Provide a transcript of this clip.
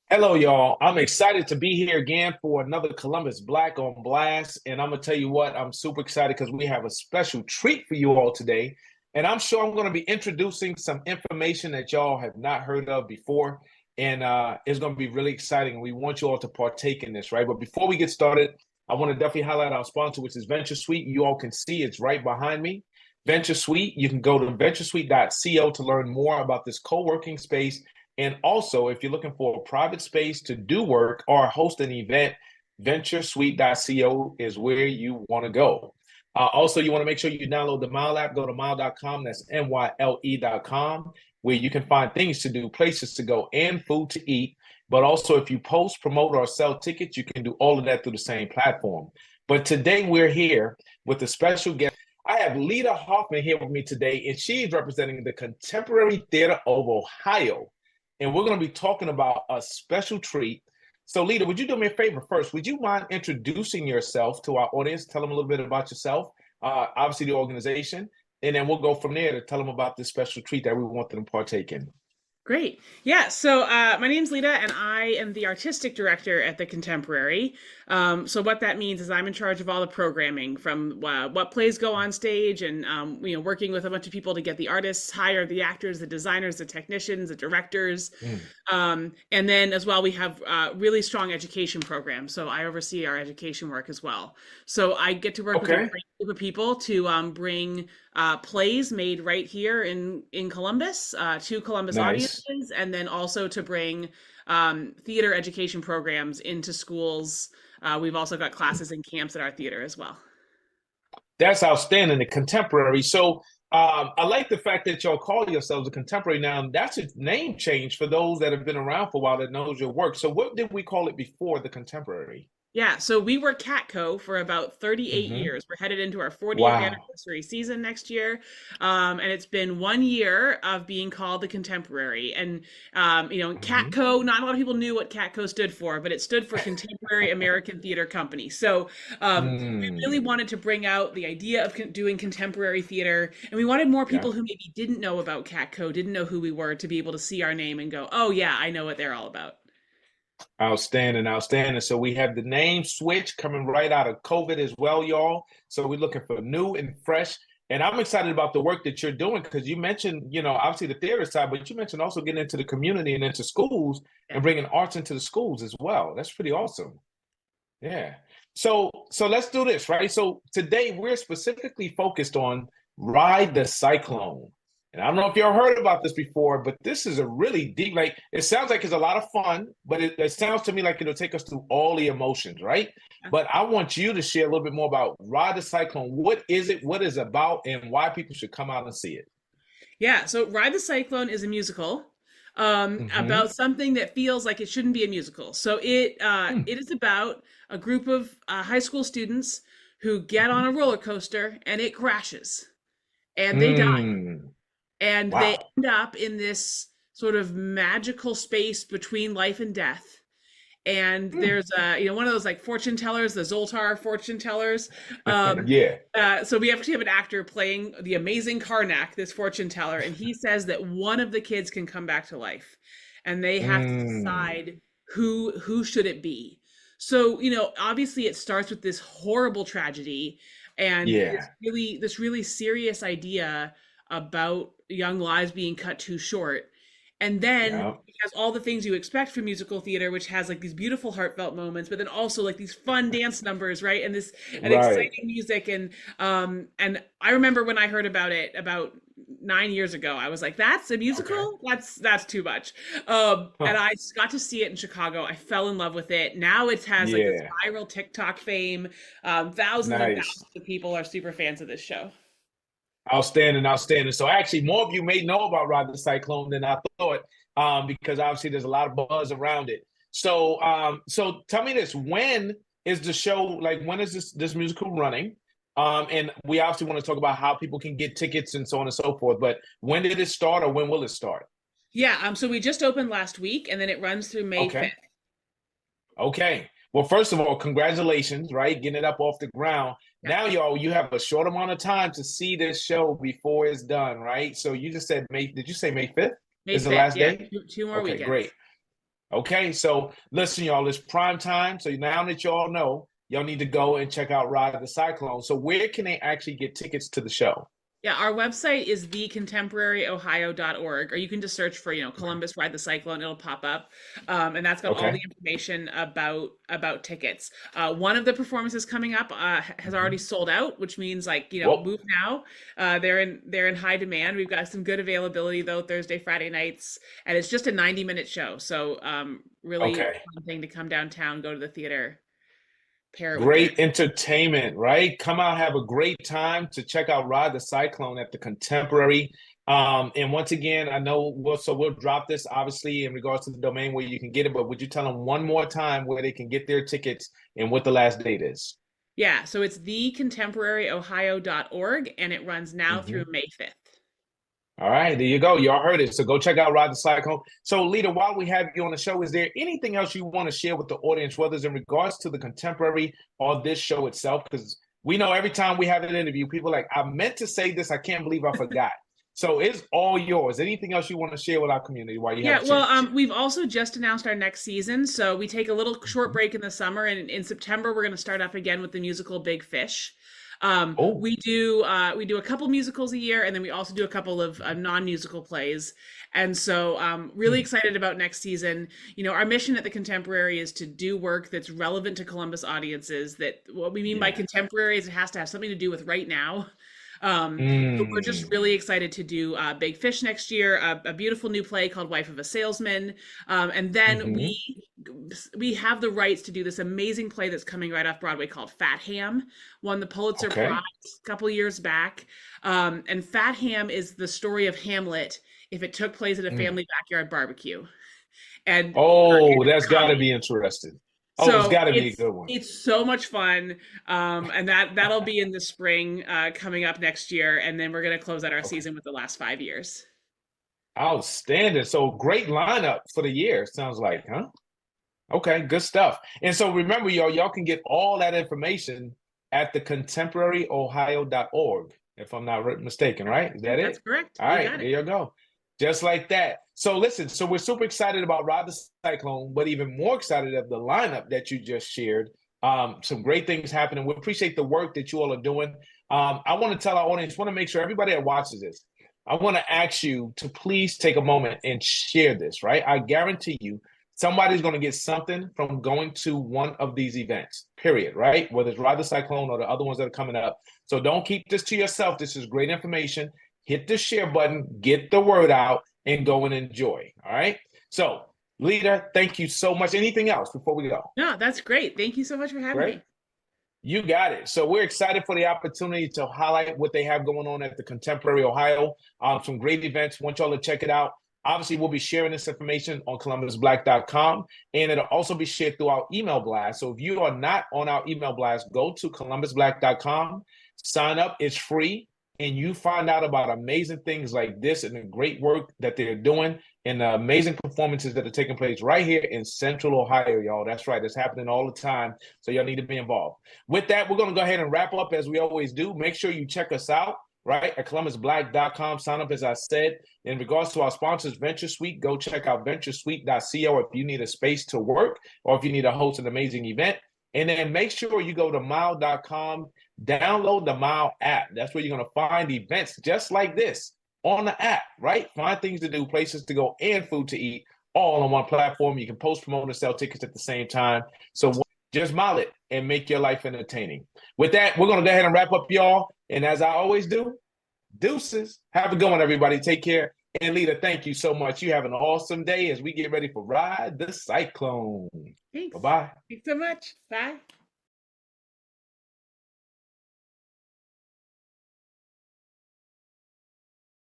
Hello, y'all. I'm excited to be here again for another Columbus Black on Blast. And I'm going to tell you what, I'm super excited because we have a special treat for you all today. And I'm sure I'm going to be introducing some information that y'all have not heard of before. And it's going to be really exciting. We want you all to partake in this, right? But before we get started, I want to definitely highlight our sponsor, which is Venture Suite. You all can see it's right behind me. Venture Suite, you can go to venturesuite.co to learn more about this co working space and also, if you're looking for a private space to do work or host an event, venturesuite.co is where you want to go. Also, you want to make sure you download the Mile app. Go to mile.com. That's myle.com, where you can find things to do, places to go, and food to eat. But also, if you post, promote, or sell tickets, you can do all of that through the same platform. But today, we're here with a special guest. I have Lida Hoffman here with me today, and she's representing the Contemporary Theater of Ohio, and we're going to be talking about a special treat. So, Lida, would you do me a favor first? Would you mind introducing yourself to our audience? Tell them a little bit about yourself, obviously the organization, and then we'll go from there to tell them about this special treat that we want them to partake in. Great. Yeah. So my name's Lida, and I am the artistic director at the Contemporary. So what that means is I'm in charge of all the programming, from what plays go on stage, and working with a bunch of people to get the artists, hire the actors, the designers, the technicians, the directors, Mm. and then as well we have really strong education programs. So I oversee our education work as well. So I get to work with a Okay. great group of people to bring plays made right here in Columbus to Columbus Nice. audiences, and then also to bring theater education programs into schools. We've also got classes and camps at our theater as well. That's outstanding. The contemporary. So, I like the fact that y'all call yourselves a contemporary now. That's a name change for those that have been around for a while that knows your work. So, what did we call it before the contemporary? Yeah, so we were Catco for about 38 Hmm. years. We're headed into our 40th Wow. anniversary season next year. And it's been 1 year of being called the Contemporary. And, Hmm. Catco, not a lot of people knew what Catco stood for, but it stood for Contemporary American Theater Company. So we really Mm. wanted to bring out the idea of doing contemporary theater. And we wanted more Yeah. people who maybe didn't know about Catco, didn't know who we were, to be able to see our name and go, oh, yeah, I know what they're all about. Outstanding, outstanding. So we have the name switch coming right out of COVID as well, y'all. So we're looking for new and fresh. And I'm excited about the work that you're doing because you mentioned, obviously the theater side, but you mentioned also getting into the community and into schools Yeah. and bringing arts into the schools as well. That's pretty awesome. Yeah. So let's do this, right? So today we're specifically focused on Ride the Cyclone. And I don't know if y'all heard about this before, but this is a really deep, like it sounds like it's a lot of fun, but it sounds to me like it'll take us through all the emotions, right? But I want you to share a little bit more about Ride the Cyclone. What is it? What is it about, and why people should come out and see it? Yeah, so Ride the Cyclone is a musical Mm-hmm. about something that feels like it shouldn't be a musical. So it is about a group of high school students who get on Mm-hmm. a roller coaster and it crashes and they die, Mm. and they Wow. end up in this sort of magical space between life and death. And Mm. there's one of those like fortune tellers, the Zoltar fortune tellers. Um, Yeah. so we actually have an actor playing the amazing Karnak, this fortune teller, and he says that one of the kids can come back to life, and they have to Mm. decide who should it be. So obviously it starts with this horrible tragedy and Yeah. this really serious idea about young lives being cut too short. And then Yeah. it has all the things you expect from musical theater, which has like these beautiful heartfelt moments, but then also like these fun dance numbers, right? And Right. exciting music. And I remember when I heard about it about 9 years ago, I was like, that's a Okay. musical? That's too much. And Huh. I got to see it in Chicago. I fell in love with it. Now it has like this Yeah. viral TikTok fame. Thousands and Nice. thousands of people are super fans of this show. Outstanding. Outstanding. So actually, more of you may know about Ride the Cyclone than I thought, because obviously there's a lot of buzz around it. So tell me this: when is the show? Like, when is this musical running? And we obviously want to talk about how people can get tickets and so on and so forth. But when did it start, or when will it start? Yeah, so we just opened last week and then it runs through May Okay. 5th. Okay. Well, first of all, congratulations, right? Getting it up off the ground. Yeah. Now, y'all, you have a short amount of time to see this show before it's done, right? So you just said May, did you say May 5th May is the 5th, last yeah, day? two more Okay, great. weekends. Okay, so listen, y'all, it's prime time. So now that y'all know, y'all need to go and check out Ride the Cyclone. So where can they actually get tickets to the show? Yeah, our website is thecontemporaryohio.org, or you can just search for, Columbus Ride the Cyclone, it'll pop up. And that's got all the Okay. information about tickets. One of the performances coming up has already Mhm. sold out, which means like, Well, move now. They're in high demand. We've got some good availability though, Thursday, Friday nights, and it's just a 90-minute show. So really okay. fun thing to come downtown, go to the theater, pair it with dinner. Great entertainment, right? Come out, have a great time to check out Ride the Cyclone at the Contemporary. And once again, I know we'll drop this obviously in regards to the domain where you can get it, but would you tell them one more time where they can get their tickets and what the last date is? Yeah, so it's thecontemporaryohio.org and it runs now through Mhm. May 5th. All right, there you go. Y'all heard it. So go check out Ride the Cyclone. So, Lita, while we have you on the show, is there anything else you want to share with the audience, whether it's in regards to the Contemporary or this show itself? Because we know every time we have an interview, people are like, I meant to say this. I can't believe I forgot. So it's all yours. Anything else you want to share with our community while you have Yeah, a well, chance? we've also just announced our next season. So we take a little short Mhm. break in the summer, and in September we're going to start up again with the musical Big Fish. Oh, We do a couple musicals a year, and then we also do a couple of non-musical plays. And so, really hmm. excited about next season. Our mission at the Contemporary is to do work that's relevant to Columbus audiences. That what we mean by Yeah. contemporary is it has to have something to do with right now. So we're just Mm. really excited to do Big Fish next year, a beautiful new play called Wife of a Salesman, and then Hmm. we have the rights to do this amazing play that's coming right off Broadway called Fat Ham. Won the Pulitzer Prize Okay. a couple years back, and Fat Ham is the story of Hamlet if it took place at a Mm. family backyard barbecue, and Oh, it's that's a got to comedy. be interesting. Oh, it's So got to be a it's good one. it's so much fun, and that'll be in the spring, coming up next year, and then we're gonna close out our Okay. season with the last 5 years. Outstanding. So great lineup for the year, sounds Yeah, like, huh? Okay, good stuff. And so remember, y'all can get all that information at the contemporaryohio.org, if I'm not mistaken, right? Is yeah, that that's it? correct. All You right, got there it. you go. Just like that. So listen, so we're super excited about Ride the Cyclone, but even more excited of the lineup that you just shared. Some great things happening. We appreciate the work that you all are doing. I want to tell our audience, want to make sure everybody that watches this, I want to ask you to please take a moment and share this, right? I guarantee you somebody's going to get something from going to one of these events, period, right? Whether it's Ride the Cyclone or the other ones that are coming up. So don't keep this to yourself. This is great information. Hit the share button, get the word out, and go and enjoy. All right. So, Lida, thank you so much. Anything else before we go? No, that's great. Thank you so much for having Great. me. You got it. So we're excited for the opportunity to highlight what they have going on at the Contemporary Ohio. Some great events. Want y'all to check it out. Obviously, we'll be sharing this information on columbusblack.com, and it'll also be shared through our email blast. So if you are not on our email blast, go to columbusblack.com, sign up. It's free, and you find out about amazing things like this and the great work that they're doing and the amazing performances that are taking place right here in Central Ohio, y'all. That's right. It's happening all the time. So y'all need to be involved. With that, we're going to go ahead and wrap up as we always do. Make sure you check us out, right, at columbusblack.com. Sign up, as I said. In regards to our sponsors, Venture Suite, go check out venturesuite.co if you need a space to work or if you need to host an amazing event. And then make sure you go to mile.com, download the Mile app. That's where you're going to find events just like this on the app, right? Find things to do, places to go, and food to eat all on one platform. You can post, promote, and sell tickets at the same time. So just mile it and make your life entertaining. With that, we're going to go ahead and wrap up, y'all. And as I always do, deuces. Have a good one, everybody. Take care. And Lita, thank you so much. You have an awesome day as we get ready for Ride the Cyclone. Thanks. Bye-bye. Thanks so much. Bye.